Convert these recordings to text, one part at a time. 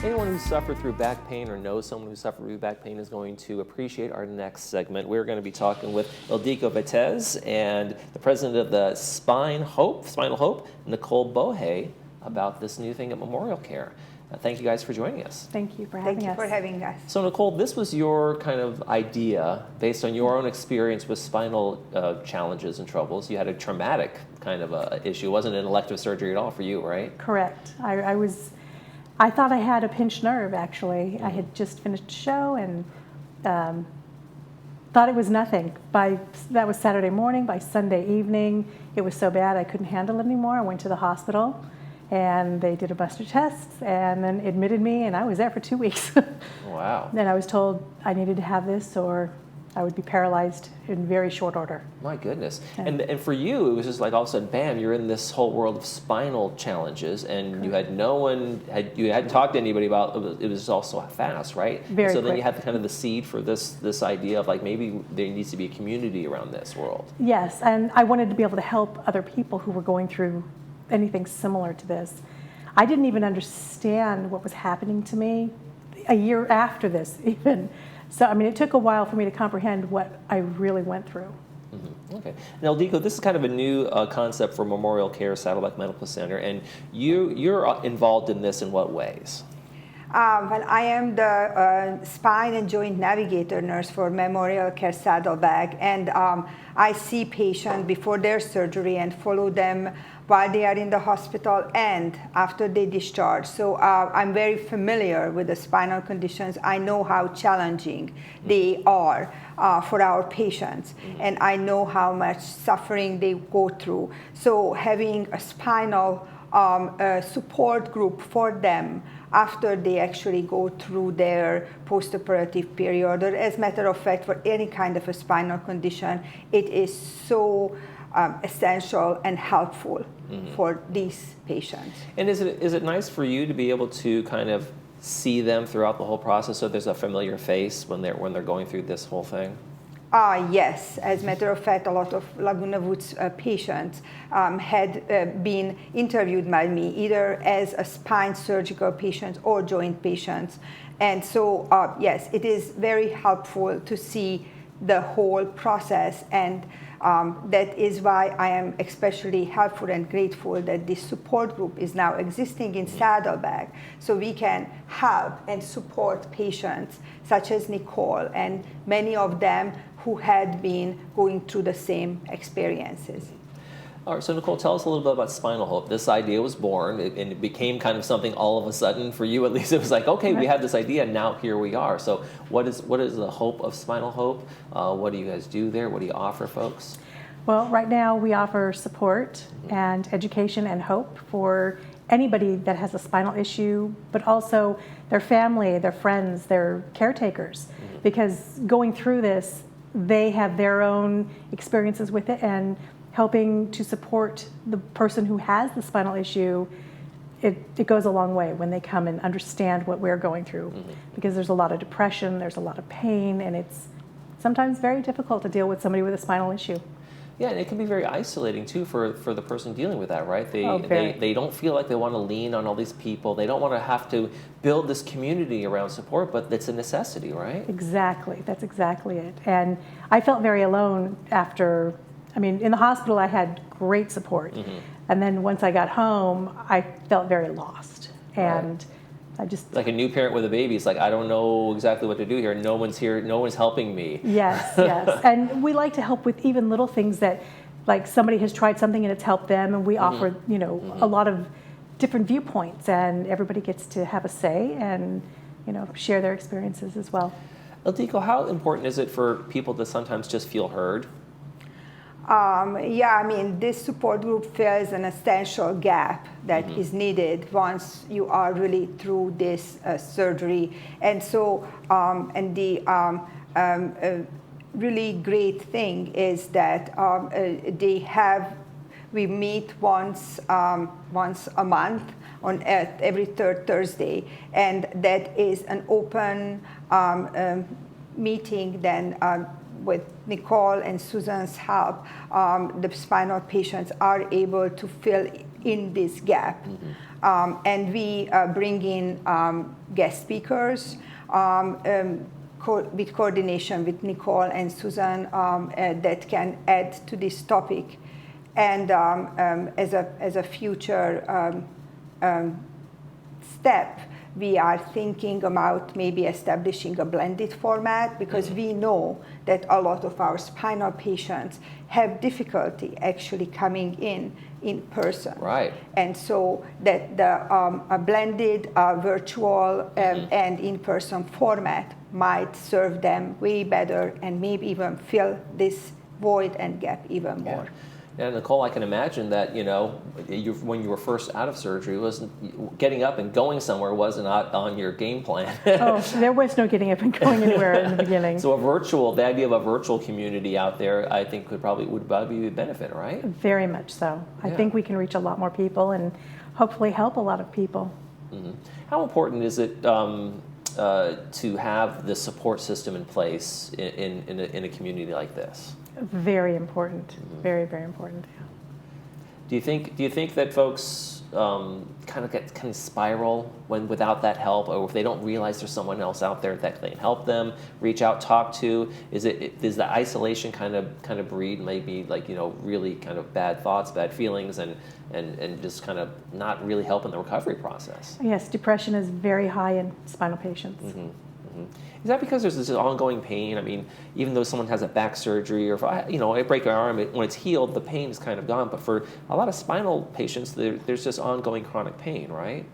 Anyone who suffered through back pain or knows someone who suffered through back pain is going to appreciate our next segment. We're going to be talking with Ildiko Vitez and the president of the Spinal Hope, Nicole Bohe, about this new thing at MemorialCare. Thank you guys for joining us. Thank you for having us. Thank you for having us. So Nicole, this was your kind of idea based on your own experience with spinal challenges and troubles. You had a traumatic kind of issue. It wasn't an elective surgery at all for you, right? Correct. I thought I had a pinched nerve, actually. I had just finished a show and thought it was nothing. That was Saturday morning. By Sunday evening, it was so bad I couldn't handle it anymore. I went to the hospital, and they did a bunch of tests and then admitted me, and I was there for 2 weeks. Wow. Then I was told I needed to have this or I would be paralyzed in very short order. My goodness. Yeah. And for you, it was just like all of a sudden, bam, you're in this whole world of spinal challenges, and you had you hadn't talked to anybody about it. It was all so fast, right? Very so then quick. you had kind of the seed for this idea of like maybe there needs to be a community around this world. Yes, and I wanted to be able to help other people who were going through anything similar to this. I didn't even understand what was happening to me a year after this even. So, I mean, it took a while for me to comprehend what I really went through. Mm-hmm. Okay. Now, Ildiko, this is kind of a new concept for MemorialCare Saddleback Medical Center, and you're involved in this in what ways? Well, I am the spine and joint navigator nurse for MemorialCare Saddleback, and I see patients before their surgery and follow them while they are in the hospital and after they discharge. So I'm very familiar with the spinal conditions. I know how challenging they are for our patients, and I know how much suffering they go through. So having a spinal support group for them after they actually go through their post-operative period, or as a matter of fact, for any kind of a spinal condition, it is so essential and helpful for these patients. And is it nice for you to be able to kind of see them throughout the whole process, so there's a familiar face when they're going through this whole thing? Yes, as a matter of fact, a lot of Laguna Woods patients had been interviewed by me either as a spine surgical patient or joint patients. And so, yes, it is very helpful to see the whole process, and that is why I am especially helpful and grateful that this support group is now existing in Saddleback, so we can help and support patients such as Nicole and many of them who had been going through the same experiences. All right, so Nicole, tell us a little bit about Spinal Hope. This idea was born, and it became kind of something all of a sudden for you. At least it was like, okay, we have this idea, and now here we are. So what is the hope of Spinal Hope? What do you guys do there? What do you offer folks? Well, right now we offer support and education and hope for anybody that has a spinal issue, but also their family, their friends, their caretakers. Because going through this, they have their own experiences with it, and helping to support the person who has the spinal issue, it goes a long way when they come and understand what we're going through. Because there's a lot of depression, there's a lot of pain, and it's sometimes very difficult to deal with somebody with a spinal issue. Yeah, and it can be very isolating too for the person dealing with that, right? Very. They don't feel like they want to lean on all these people. They don't want to have to build this community around support, but it's a necessity, right? Exactly, that's exactly it. And I felt very alone after, in the hospital I had great support. And then once I got home, I felt very lost. And I just... Like a new parent with a baby, it's like, I don't know exactly what to do here. No one's here, no one's helping me. Yes, yes. And we like to help with even little things that, like somebody has tried something and it's helped them, and we offer, a lot of different viewpoints, and everybody gets to have a say and, share their experiences as well. Ildiko, how important is it for people to sometimes just feel heard? This support group fills an essential gap that is needed once you are really through this surgery. And so, really great thing is that we meet once a month on every third Thursday, and that is an open meeting then with Nicole and Susan's help, the spinal patients are able to fill in this gap. And we bring in guest speakers with coordination with Nicole and Susan that can add to this topic. And as a future step, we are thinking about maybe establishing a blended format, because we know that a lot of our spinal patients have difficulty actually coming in person. Right. And so that a blended virtual and in-person format might serve them way better and maybe even fill this void and gap even more. Yeah, Nicole, I can imagine that, when you were first out of surgery, getting up and going somewhere wasn't on your game plan. Oh, there was no getting up and going anywhere in the beginning. So the idea of a virtual community out there, I think would probably be a benefit, right? Very much so. I think we can reach a lot more people and hopefully help a lot of people. Mm-hmm. How important is it to have the support system in place in a community like this? Very important. Very, very important. Do you think that folks kind of spiral without that help, or if they don't realize there's someone else out there that can help them, reach out, talk to? Does the isolation kind of breed maybe really kind of bad thoughts, bad feelings, and just kind of not really helping the recovery process? Yes, depression is very high in spinal patients. Mm-hmm. Mm-hmm. Is that because there's this ongoing pain? I mean, even though someone has a back surgery, or if I break an arm, when it's healed, the pain is kind of gone. But for a lot of spinal patients, there's just ongoing chronic pain, right?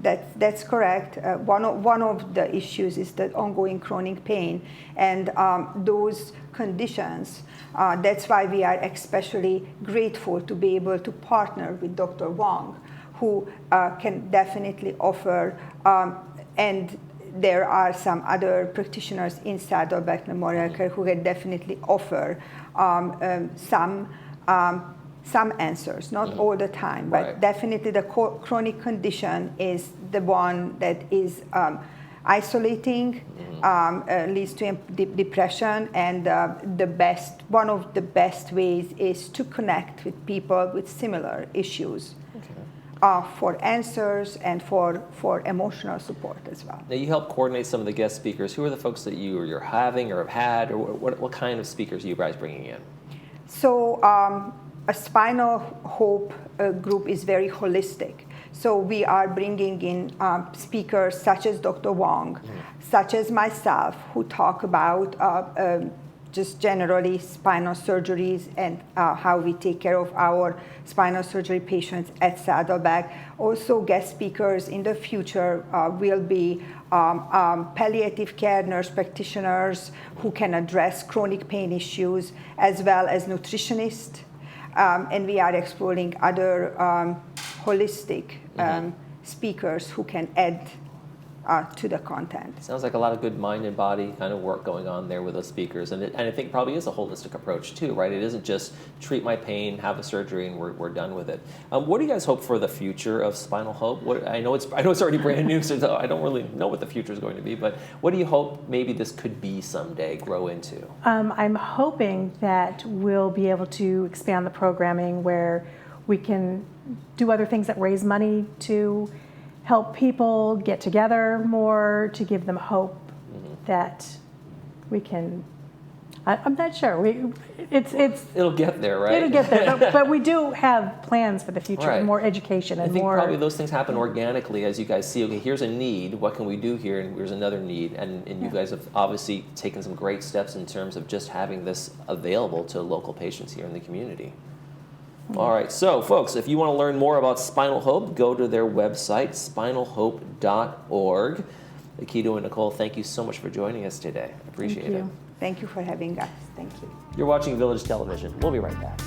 That's correct. One of the issues is the ongoing chronic pain, and those conditions. That's why we are especially grateful to be able to partner with Dr. Wong, who can definitely offer and there are some other practitioners in Saddleback MemorialCare who can definitely offer some answers, not all the time, but definitely the chronic condition is the one that is isolating, leads to depression, and one of the best ways is to connect with people with similar issues. For answers and for emotional support as well. Now, you help coordinate some of the guest speakers. Who are the folks that you're having or have had, or what kind of speakers are you guys bringing in? So a Spinal Hope group is very holistic. So we are bringing in speakers such as Dr. Wong, such as myself, who talk about just generally spinal surgeries and how we take care of our spinal surgery patients at Saddleback. Also, guest speakers in the future will be palliative care nurse practitioners who can address chronic pain issues, as well as nutritionists. And we are exploring other holistic speakers who can add to the content. Sounds like a lot of good mind and body kind of work going on there with those speakers, and I think it probably is a holistic approach too, right? It isn't just treat my pain, have a surgery, and we're done with it. What do you guys hope for the future of Spinal Hope? I know it's already brand new, so I don't really know what the future is going to be. But what do you hope maybe this could be someday, grow into? I'm hoping that we'll be able to expand the programming where we can do other things that raise money to help people get together more, to give them hope that we can. I'm not sure. It'll get there, right? It'll get there, but we do have plans for the future, Right. more education and I think more. probably those things happen organically as you guys see, okay, here's a need, what can we do here, and here's another need, and you guys have obviously taken some great steps in terms of just having this available to local patients here in the community. All right, so folks, if you want to learn more about Spinal Hope, go to their website, spinalhope.org. Aikido and Nicole, thank you so much for joining us today. I appreciate it. Thank you for having us. Thank you. You're watching Village Television. We'll be right back.